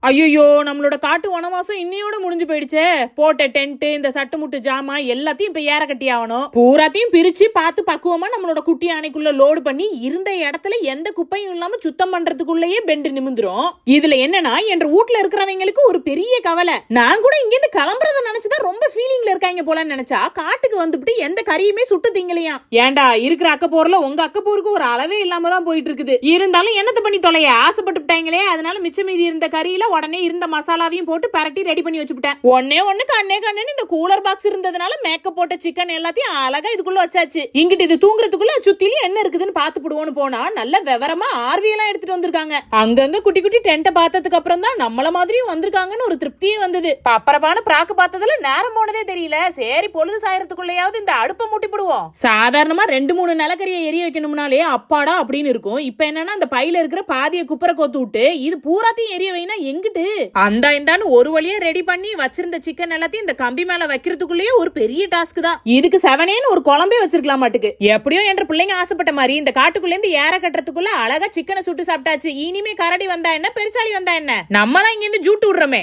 ஐயோ, நம்மளோட காட்டு வனவாசம் இன்னையோட முடிஞ்சு போயிடுச்சே. போட்ட டென்ட், இந்த சட்டு முட்டு ஜாமா எல்லாத்தையும் இப்ப ஏற கட்டி ஆகணும். பூராத்தையும் பிரிச்சு பார்த்து பக்குவமா நம்மளோட குட்டி யானைக்குள்ள லோடு பண்ணி இருந்த இடத்துல எந்த குப்பையும் இல்லாம சுத்தம் பண்றதுக்குள்ளேயே பெண்டு நிமிந்துரும். இதுல என்னன்னா, என்ற வீட்டுல இருக்கிறவங்களுக்கு ஒரு பெரிய கவலை. நான் கூட இங்க இருந்து கிளம்புறத நினைச்சுதான் ரொம்ப ஃபீலிங்ல இருக்காங்க போலன்னு நினைச்சா, காட்டுக்கு வந்துட்டு எந்த கறியுமே சுட்டு திங்கலையா. ஏண்டா, இருக்கிற அக்கப்போர்ல உங்க அக்கப்போருக்கு ஒரு அளவே இல்லாம தான் போயிட்டு இருக்குது. இருந்தாலும் என்னத்த பண்ணி தொலைய, ஆசைப்பட்டுட்டாங்களே. அதனால மிச்சம் மீதி இருந்த கறியில உடனே இருந்த மசாலாவையும் போட்டு பரட்டி ரெடி பண்ணி வச்சுட்டேன். ஒண்ணு கண்ணே இந்த கூலர் பாக்ஸ் இருந்ததுனால மேக்கப் போட்ட சிக்கன் எல்லாத்தையும் அழகா இதுக்குள்ள வச்சாச்சு. இங்கிட்டு இது தூங்குறதுக்குள்ள சுத்திலும் என்ன இருக்குதுன்னு பாத்து போடுவோன்னு போனா நல்ல விவரமா ஆர்வியெல்லாம் எடுத்துட்டு வந்திருக்காங்க. அங்கங்க குட்டி குட்டி டென்ட்டை பார்த்ததுக்கு அப்புறம் தான் நம்மள மாதிரியும் வந்திருக்காங்கன்னு ஒரு திருப்தியே வந்தது. பப்பரப்பான பிராக்கு பார்த்ததுல நேரம் போனதே தெரியல. சரி, பொழுது சாயறதுக்குள்ளயாவது இந்த அடுப்பை மூட்டி போடுவோம். சாதாரணமா 2-3 நிலக்கரியை எரிய வைக்கணும்னாலே அப்பாடா அப்படின்னு இருக்கும். இப்ப என்னன்னா, அந்த பையில இருக்கிற பாதிய குப்பரை கோத்து விட்டு இது பூராத்தையும் எரிய வைனா எங்கிட்டு அந்த இந்தான்னு ஒரு வழியா ரெடி பண்ணி வச்சிருந்த சிக்கன் எல்லாத்தையும் இந்த கம்பி மேல வைக்கிறதுக்குள்ளேயே ஒரு பெரிய டாஸ்க் தான். இதுக்கு 7 ஒரு குழம்பே வச்சிருக்கலாம் மாட்டுக்கு. எப்படியோ என்ற பிள்ளைங்க ஆசைப்பட்ட மாதிரி இந்த காட்டுக்குள்ள இருந்து ஏற கட்டுறதுக்குள்ள அழகா சிக்கனை சுட்டு சாப்பிட்டாச்சு. இனிமே கரடி வந்தா என்ன, பெருச்சாளி வந்தா என்ன, நம்ம தான் இங்க இருந்து ஜூட்டு விடுறோமே.